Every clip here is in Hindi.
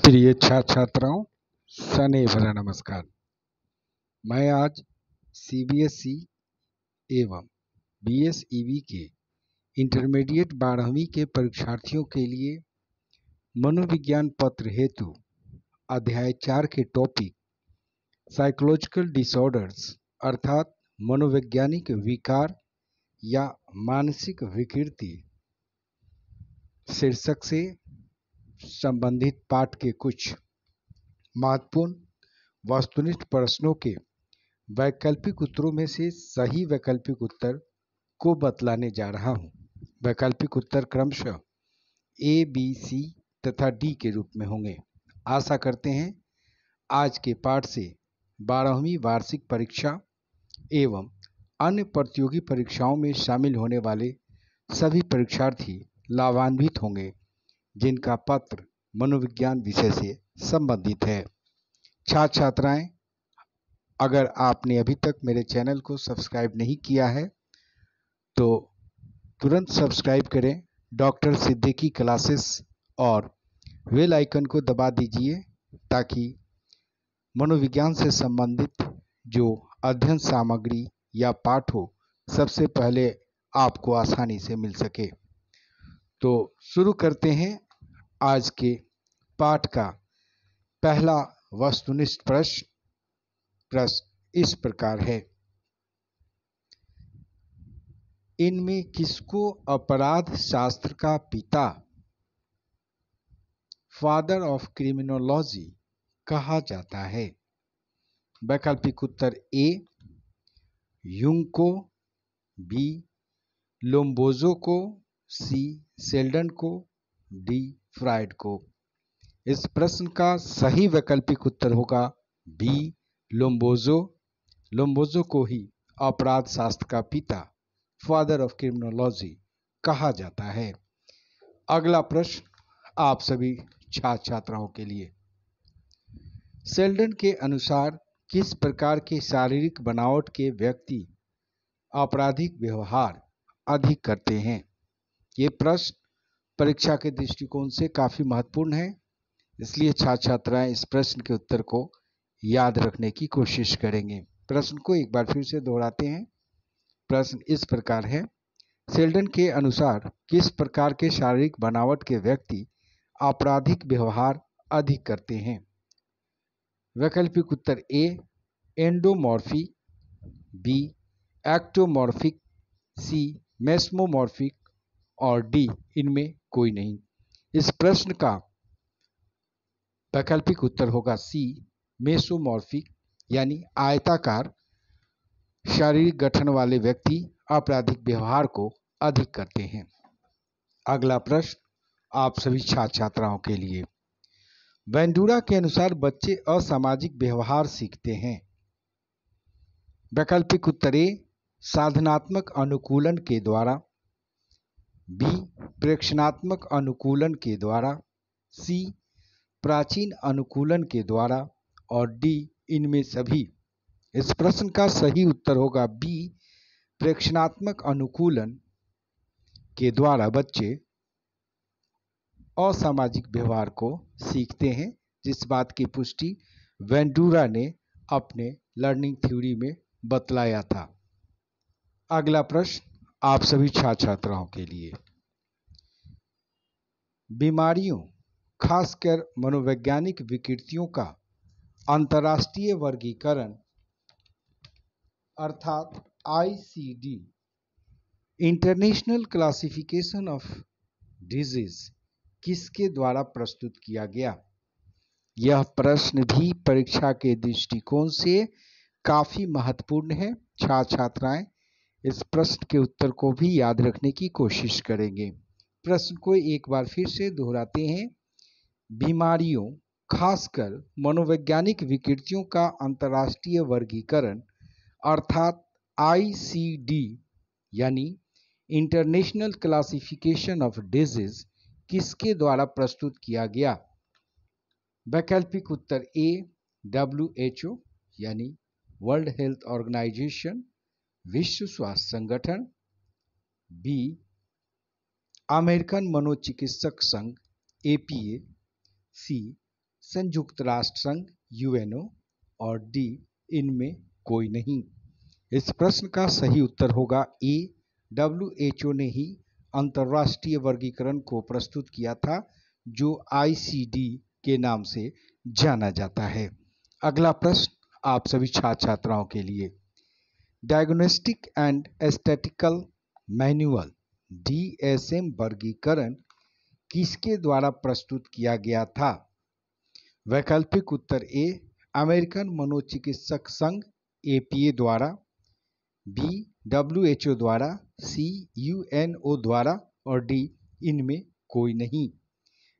प्रिय छात्र छात्राओं, सनेभरा नमस्कार। मैं आज सीबीएसई एवं बीएसईबी के इंटरमीडिएट 12वीं के परीक्षार्थियों के लिए मनोविज्ञान पत्र हेतु अध्याय 4 के टॉपिक साइकोलॉजिकल डिसऑर्डर्स अर्थात मनोवैज्ञानिक विकार या मानसिक विकृति शीर्षक से संबंधित पाठ के कुछ महत्वपूर्ण वस्तुनिष्ठ प्रश्नों के वैकल्पिक उत्तरों में से सही वैकल्पिक उत्तर को बतलाने जा रहा हूं। वैकल्पिक उत्तर क्रमशः ए, बी, सी तथा डी के रूप में होंगे। आशा करते हैं आज के पाठ से 12वीं वार्षिक परीक्षा एवं अन्य प्रतियोगी परीक्षाओं में शामिल होने वाले सभी परीक्षार्थी लाभान्वित होंगे जिनका पत्र मनोविज्ञान विषय से संबंधित है। छात्र छात्राएं, अगर आपने अभी तक मेरे चैनल को सब्सक्राइब नहीं किया है तो तुरंत सब्सक्राइब करें डॉक्टर सिद्दीकी क्लासेस और बेल आइकन को दबा दीजिए ताकि मनोविज्ञान से संबंधित जो अध्ययन सामग्री या पाठ हो सबसे पहले आपको आसानी से मिल सके। तो शुरू करते हैं आज के पाठ का पहला वस्तुनिष्ठ प्रश्न इस प्रकार है। इनमें किसको अपराध शास्त्र का पिता फादर ऑफ क्रिमिनोलॉजी कहा जाता है? वैकल्पिक उत्तर ए यूंग को, बी लोम्बोजो को, सी सेल्डन को, डी फ्रायड को। इस प्रश्न का सही वैकल्पिक उत्तर होगा बी लोम्बोजो। लोम्बोजो को ही अपराध शास्त्र का पिता फादर ऑफ क्रिमिनोलॉजी कहा जाता है। अगला प्रश्न आप सभी छात्र छात्राओं के लिए। सेल्डन के अनुसार किस प्रकार के शारीरिक बनावट के व्यक्ति आपराधिक व्यवहार अधिक करते हैं? ये प्रश्न परीक्षा के दृष्टिकोण से काफी महत्वपूर्ण है, इसलिए छात्र छात्राएं इस प्रश्न के उत्तर को याद रखने की कोशिश करेंगे। प्रश्न को एक बार फिर से दोहराते हैं। प्रश्न इस प्रकार है, सेल्डन के अनुसार किस प्रकार के शारीरिक बनावट के व्यक्ति आपराधिक व्यवहार अधिक करते हैं? वैकल्पिक उत्तर ए एंडोमॉर्फी, बी एक्टोमॉर्फिक, सी मेसमोमॉर्फिक और डी इनमें कोई नहीं। इस प्रश्न का वैकल्पिक उत्तर होगा सी मेसोमॉर्फिक, यानी आयताकार शारीरिक गठन वाले व्यक्ति आपराधिक व्यवहार को अधिक करते हैं। अगला प्रश्न आप सभी छात्र छात्राओं के लिए। वेंडूरा के अनुसार बच्चे असामाजिक व्यवहार सीखते हैं। वैकल्पिक उत्तर ए साधनात्मक अनुकूलन के द्वारा, बी प्रेक्षणात्मक अनुकूलन के द्वारा, सी प्राचीन अनुकूलन के द्वारा और डी इनमें सभी। इस प्रश्न का सही उत्तर होगा बी प्रेक्षणात्मक अनुकूलन के द्वारा बच्चे असामाजिक व्यवहार को सीखते हैं, जिस बात की पुष्टि वेंडूरा ने अपने लर्निंग थ्योरी में बतलाया था। अगला प्रश्न आप सभी छात्र छात्राओं के लिए। बीमारियों खासकर मनोवैज्ञानिक विकृतियों का अंतर्राष्ट्रीय वर्गीकरण अर्थात ICD international classification of disease किसके द्वारा प्रस्तुत किया गया? यह प्रश्न भी परीक्षा के दृष्टिकोण से काफी महत्वपूर्ण है। छात्र छात्राएं इस प्रश्न के उत्तर को भी याद रखने की कोशिश करेंगे। प्रश्न को एक बार फिर से दोहराते हैं। बीमारियों खासकर मनोवैज्ञानिक विकृतियों का अंतर्राष्ट्रीय वर्गीकरण अर्थात आईसीडी यानी इंटरनेशनल क्लासिफिकेशन ऑफ डिजीज किसके द्वारा प्रस्तुत किया गया? वैकल्पिक उत्तर ए WHO यानी वर्ल्ड हेल्थ ऑर्गेनाइजेशन विश्व स्वास्थ्य संगठन, बी अमेरिकन मनोचिकित्सक संघ APA, सी संयुक्त राष्ट्र संघ यूएनओ, और डी इनमें कोई नहीं। इस प्रश्न का सही उत्तर होगा ए, डब्ल्यूएचओ ने ही अंतर्राष्ट्रीय वर्गीकरण को प्रस्तुत किया था जो आईसीडी के नाम से जाना जाता है। अगला प्रश्न आप सभी छात्र छात्राओं के लिए, diagnostic and statistical manual DSM वर्गीकरण किसके द्वारा प्रस्तुत किया गया था? वैकल्पिक उत्तर ए, अमेरिकन मनोचिकित्सक संघ एपीए द्वारा, बी डब्ल्यूएचओ द्वारा, सी यूएनओ द्वारा, और डी इनमें कोई नहीं।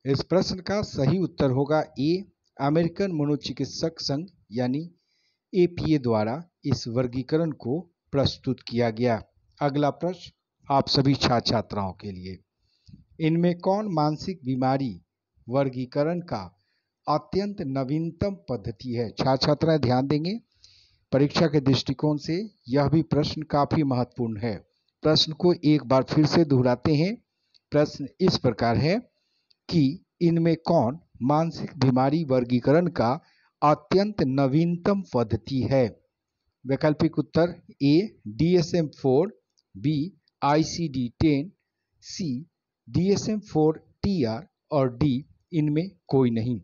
इस प्रश्न का सही उत्तर होगा ए, अमेरिकन मनोचिकित्सक संघ यानी एपीए द्वारा इस वर्गीकरण को प्रस्तुत किया गया। अगला प्रश्न आप सभी छात्र छात्राओं के लिए, इनमें कौन मानसिक बीमारी वर्गीकरण का अत्यंत नवीनतम पद्धति है? छात्र छात्राएं ध्यान देंगे, परीक्षा के दृष्टिकोण से यह भी प्रश्न काफी महत्वपूर्ण है। प्रश्न को एक बार फिर से दोहराते हैं। प्रश्न इस प्रकार है कि इनमें कौन मानसिक बीमारी वर्गीकरण का अत्यंत नवीनतम पद्धति है? वैकल्पिक उत्तर ए, DSM-4, बी, ICD-10, सी, DSM-4-TR, और डी इनमें कोई नहीं।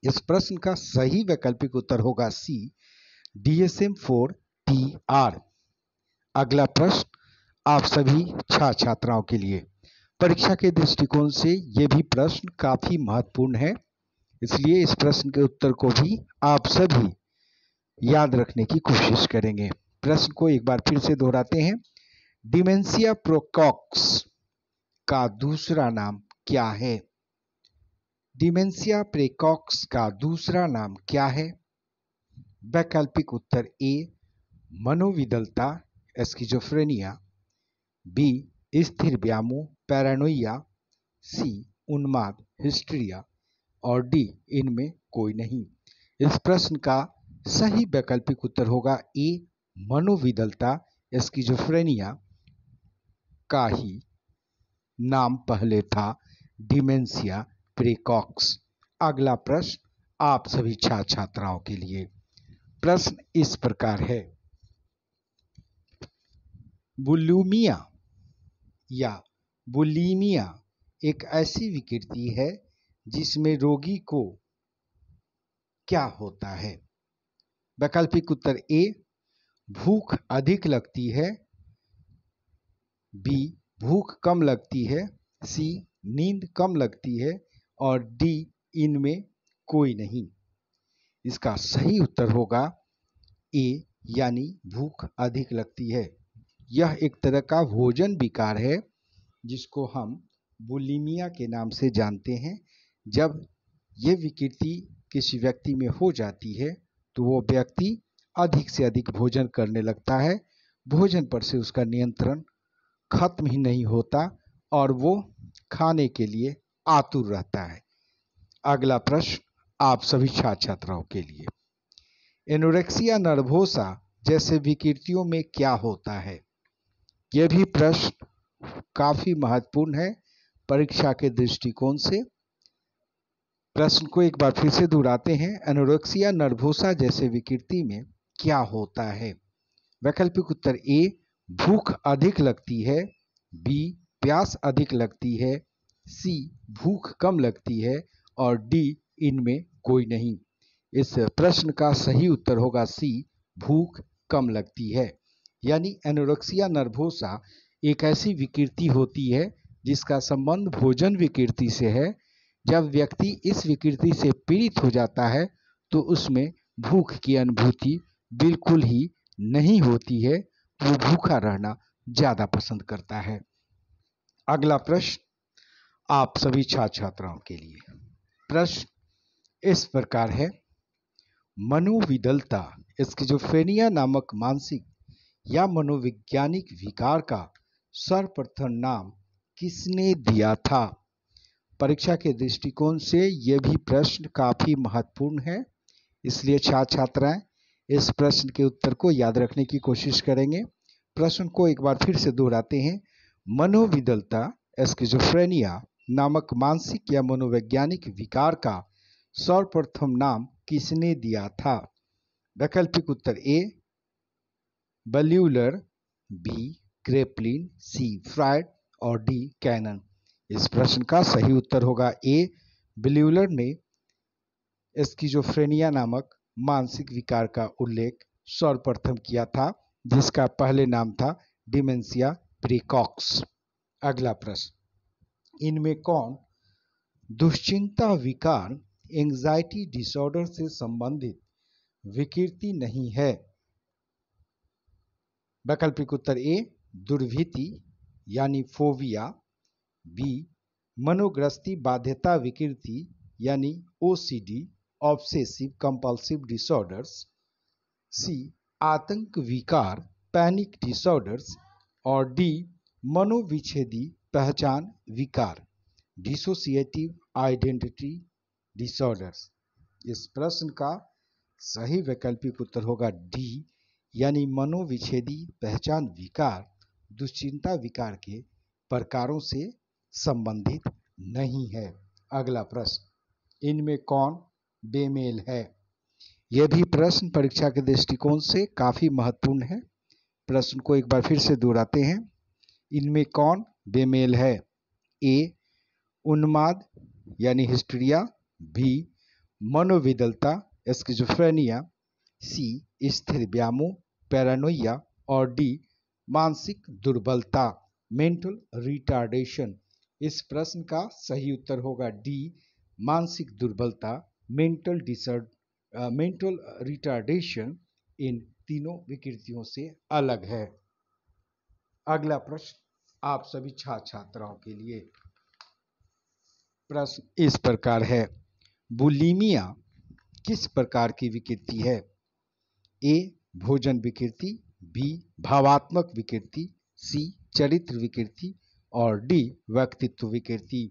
इस प्रश्न का सही वैकल्पिक उत्तर होगा सी, DSM-4-TR। अगला प्रश्न आप सभी छात्र छात्राओं के लिए, परीक्षा के दृष्टिकोण से ये भी प्रश्न काफी महत्वपूर्ण है, इसलिए इस प्रश्न के उत्तर को भी आप सभी याद रखने की कोशिश करेंगे। प्रश्न को एक बार फिर से दोहराते हैं। डिमेंशिया प्रेकोक्स का दूसरा नाम क्या है? डिमेंशिया प्रेकोक्स का दूसरा नाम क्या है? वैकल्पिक उत्तर ए, मनोविदलता स्किज़ोफ्रेनिया, बी, स्थिर व्यामोह पैरानोइया, सी, उन्माद हिस्ट्रिया, और डी इनमें कोई नहीं। इस प्रश्न का सही वैकल्पिक उत्तर होगा ए, मनोविदलता स्किज़ोफ्रेनिया का ही नाम पहले था डिमेंशिया प्रेकोक्स। अगला प्रश्न आप सभी छात्र छात्राओं के लिए, प्रश्न इस प्रकार है, बुलिमिया या बुलिमिया एक ऐसी विकृति है जिसमें रोगी को क्या होता है? वैकल्पिक उत्तर ए, भूख अधिक लगती है, बी, भूख कम लगती है, सी, नींद कम लगती है, और डी इनमें कोई नहीं। इसका सही उत्तर होगा ए, यानी भूख अधिक लगती है। यह एक तरह का भोजन विकार है जिसको हम बुलिमिया के नाम से जानते हैं। जब ये विकृति किसी व्यक्ति में हो जाती है तो वो व्यक्ति अधिक से अधिक भोजन करने लगता है, भोजन पर से उसका नियंत्रण खत्म ही नहीं होता और वो खाने के लिए आतुर रहता है। अगला प्रश्न आप सभी छात्र छात्राओं के लिए, एनोरेक्सिया नर्वोसा जैसे विकृतियों में क्या होता है? यह भी प्रश्न काफी महत्वपूर्ण है परीक्षा के दृष्टिकोण से। प्रश्न को एक बार फिर से दोहराते हैं, एनोरेक्सिया नर्वोसा जैसे विकृति में क्या होता है? वैकल्पिक उत्तर ए, भूख अधिक लगती है, बी, प्यास अधिक लगती है, सी, भूख कम लगती है, और डी इनमें कोई नहीं। इस प्रश्न का सही उत्तर होगा सी, भूख कम लगती है। यानी एनोरेक्सिया नर्वोसा एक ऐसी विकृति होती है जिसका संबंध भोजन विकृति से है। जब व्यक्ति इस विकृति से पीड़ित हो जाता है तो उसमें भूख की अनुभूति बिल्कुल ही नहीं होती है, वो भूखा रहना ज्यादा पसंद करता है। अगला प्रश्न आप सभी छात्र छात्राओं के लिए, प्रश्न इस प्रकार है, मनोविदलता स्किज़ोफ्रेनिया नामक मानसिक या मनोवैज्ञानिक विकार का सर्वप्रथम नाम किसने दिया था? परीक्षा के दृष्टिकोण से यह भी प्रश्न काफी महत्वपूर्ण है, इसलिए छात्र छात्राएं इस प्रश्न के उत्तर को याद रखने की कोशिश करेंगे। प्रश्न को एक बार फिर से दोहराते हैं, मनोविदलता स्किज़ोफ्रेनिया नामक मानसिक या मनोवैज्ञानिक विकार का सर्वप्रथम नाम किसने दिया था? वैकल्पिक उत्तर ए बल्यूलर, बी क्रेपलिन, सी फ्राइड और डी कैनन। इस प्रश्न का सही उत्तर होगा ए बल्यूलर ने स्किज़ोफ्रेनिया नामक मानसिक विकार का उल्लेख सर्वप्रथम किया था, जिसका पहले नाम था डिमेंशिया प्रीकॉक्स। अगला प्रश्न, इनमें कौन दुश्चिंता विकार एंजाइटी डिसऑर्डर से संबंधित विकृति नहीं है? वैकल्पिक उत्तर ए दुर्भीति यानी फोबिया, बी मनोग्रस्ती बाध्यता विकृति यानी ओसीडी ऑब्सेसिव कंपल्सिव डिसऑर्डर्स, सी आतंक विकार पैनिक डिसऑर्डर्स और डी मनोविच्छेदी पहचान विकार डिसोसिएटिव आइडेंटिटी डिसऑर्डर्स। इस प्रश्न का सही वैकल्पिक उत्तर होगा डी यानी मनोविच्छेदी पहचान विकार दुश्चिंता विकार के प्रकारों से संबंधित नहीं है। अगला प्रश्न, इनमें कौन बेमेल है? यह भी प्रश्न परीक्षा के दृष्टिकोण से काफी महत्वपूर्ण है। प्रश्न को एक बार फिर से दोहराते हैं। इनमें कौन बेमेल है? ए उन्माद यानी हिस्टीरिया, बी मनोविदलता स्किज़ोफ्रेनिया, सी स्थिर व्यामोह पैरानोइया और डी मानसिक दुर्बलता मेंटल रिटार्डेशन। इस प्रश्न का सही उत्तर होगा डी मानसिक दुर्बलता मेंटल रिटार्डेशन इन तीनों विकृतियों से अलग है। अगला प्रश्न आप सभी छात्र छात्राओं के लिए। प्रश्न इस प्रकार है, बुलिमिया किस प्रकार की विकृति है? ए भोजन विकृति, बी भावात्मक विकृति, सी चरित्र विकृति और डी व्यक्तित्व विकृति।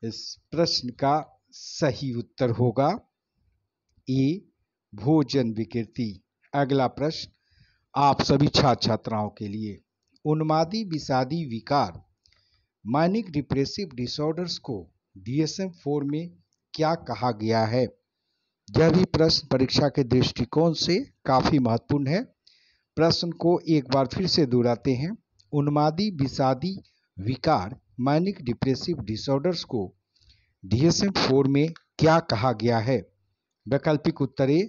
इस प्रश्न का सही उत्तर होगा ए भोजन विकृति। अगला प्रश्न आप सभी छात्र छात्राओं के लिए, उन्मादी विषादी विकार मैनिक डिप्रेसिव डिसऑर्डर्स को DSM-4 में क्या कहा गया है? यह भी प्रश्न परीक्षा के दृष्टिकोण से काफी महत्वपूर्ण है। प्रश्न को एक बार फिर से दोहराते हैं। उन्मादी विषादी विकार मैनिक डिप्रेसिव डिसऑर्डर्स को DSM-4 में क्या कहा गया है? वैकल्पिक उत्तर ए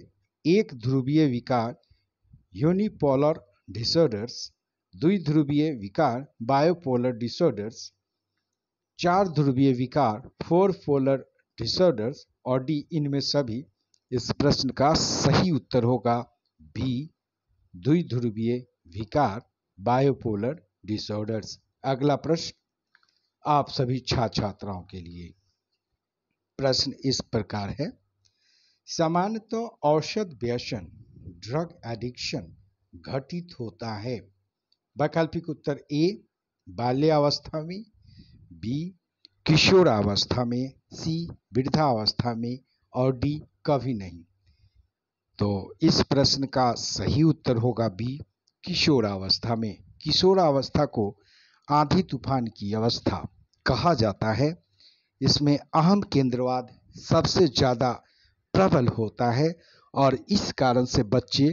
एक ध्रुवीय विकार यूनिपोलर डिसऑर्डर्स, द्विध्रुवीय विकार बायोपोलर डिसऑर्डर्स, चार ध्रुवीय विकार फोर पोलर डिसऑर्डर्स और डी इनमें सभी। इस प्रश्न का सही उत्तर होगा बी द्विध्रुवीय विकार बायोपोलर डिसऑर्डर्स। अगला प्रश्न आप सभी छात्र छात्राओं के लिए। प्रश्न इस प्रकार है, सामान्यतः औषध व्यसन ड्रग एडिक्शन घटित होता है। वैकल्पिक उत्तर ए बाल्यावस्था में, बी किशोरावस्था में, सी वृद्धावस्था में और डी कभी नहीं। तो इस प्रश्न का सही उत्तर होगा बी किशोरावस्था में। किशोरावस्था को आंधी तूफान की अवस्था कहा जाता है। इसमें अहम केंद्रवाद सबसे ज़्यादा प्रबल होता है और इस कारण से बच्चे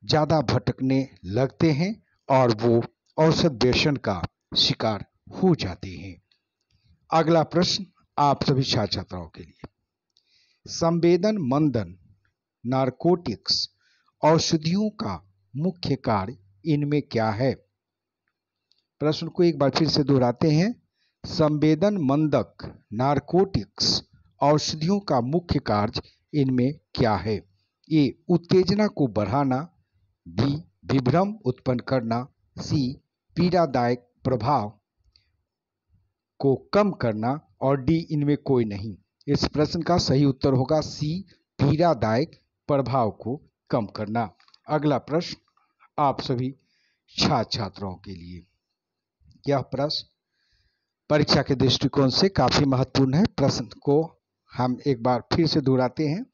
ज़्यादा भटकने लगते हैं और वो औषध व्यसन का शिकार हो जाते हैं। अगला प्रश्न आप सभी छात्र छात्राओं के लिए, संवेदन मंदन नारकोटिक्स औषधियों का मुख्य कार्य इनमें क्या है? प्रश्न को एक बार फिर से दोहराते हैं। संवेदन मंदक नारकोटिक्स औषधियों का मुख्य कार्य इनमें क्या है? ए उत्तेजना को बढ़ाना, बी विभ्रम उत्पन्न करना, सी पीड़ादायक प्रभाव को कम करना और डी इनमें कोई नहीं। इस प्रश्न का सही उत्तर होगा सी पीड़ादायक प्रभाव को कम करना। अगला प्रश्न आप सभी छात्र छात्राओं के लिए। यह प्रश्न परीक्षा के दृष्टिकोण से काफी महत्वपूर्ण है। प्रश्न को हम एक बार फिर से दोहराते हैं।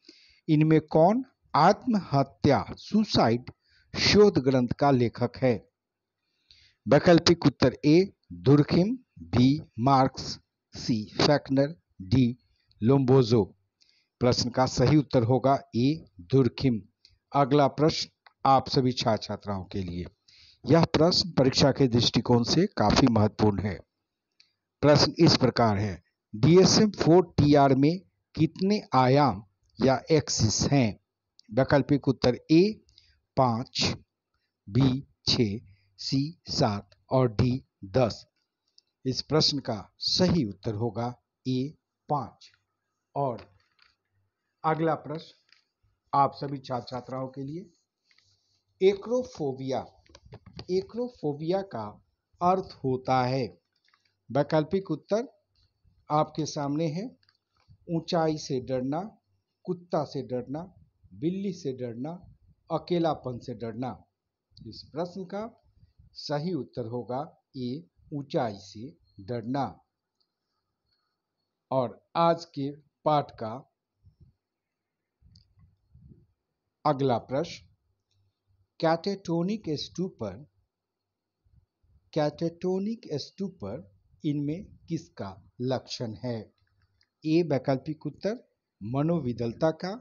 इनमें कौन आत्महत्या सुसाइड शोध ग्रंथ का लेखक है? वैकल्पिक उत्तर ए दुर्खिम, बी मार्क्स, सी फैक्नर, डी लोम्बोजो। प्रश्न का सही उत्तर होगा ए दुर्खिम। अगला प्रश्न आप सभी छात्र छात्राओं के लिए, यह प्रश्न परीक्षा के दृष्टिकोण से काफी महत्वपूर्ण है। प्रश्न इस प्रकार है, DSM-4 में कितने आयाम या एक्सिस हैं? वैकल्पिक उत्तर ए 5, बी 6, सी 7 और डी 10। इस प्रश्न का सही उत्तर होगा ए 5। और अगला प्रश्न आप सभी छात्र छात्राओं के लिए, एक्रोफोबिया। एक्रोफोबिया का अर्थ होता है, वैकल्पिक उत्तर आपके सामने है, ऊंचाई से डरना, कुत्ता से डरना, बिल्ली से डरना, अकेलापन से डरना। इस प्रश्न का सही उत्तर होगा ए ऊंचाई से डरना। और आज के पाठ का अगला प्रश्न, कैटेटोनिक स्टूपर। कैटेटोनिक स्टूपर इनमें किसका लक्षण है? ए वैकल्पिक उत्तर मनोविदलता का,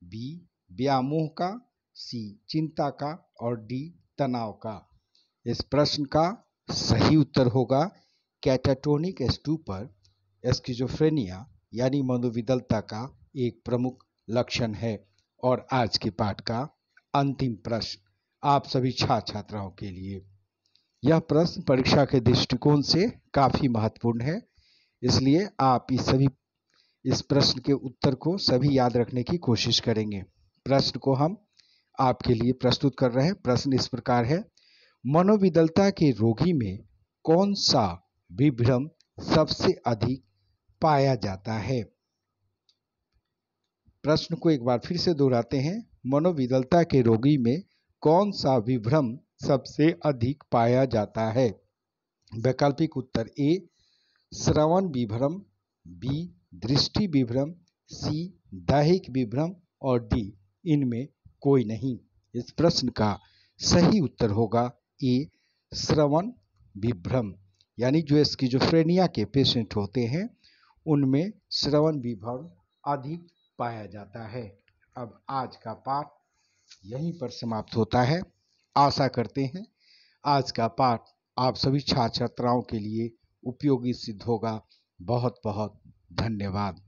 बी व्यामोह का, सी चिंता का और डी तनाव का। इस प्रश्न का सही उत्तर होगा कैटेटोनिक स्टूपर स्किज़ोफ्रेनिया यानी मनोविदलता का एक प्रमुख लक्षण है। और आज के पाठ का अंतिम प्रश्न आप सभी छात्र छात्राओं के लिए, यह प्रश्न परीक्षा के दृष्टिकोण से काफी महत्वपूर्ण है, इसलिए आप इस प्रश्न के उत्तर को सभी याद रखने की कोशिश करेंगे। प्रश्न को हम आपके लिए प्रस्तुत कर रहे हैं। प्रश्न इस प्रकार है, मनोविदलता के रोगी में कौन सा विभ्रम सबसे अधिक पाया जाता है? प्रश्न को एक बार फिर से दोहराते हैं, मनोविदलता के रोगी में कौन सा विभ्रम सबसे अधिक पाया जाता है? वैकल्पिक उत्तर ए श्रवण विभ्रम, बी दृष्टि विभ्रम, सी दैहिक विभ्रम और डी इनमें कोई नहीं। इस प्रश्न का सही उत्तर होगा ए श्रवण विभ्रम, यानी जो स्किज़ोफ्रेनिया के पेशेंट होते हैं उनमें श्रवण विभ्रम अधिक पाया जाता है। अब आज का पाठ यहीं पर समाप्त होता है। आशा करते हैं आज का पाठ आप सभी छात्र छात्राओं के लिए उपयोगी सिद्ध होगा। बहुत बहुत धन्यवाद।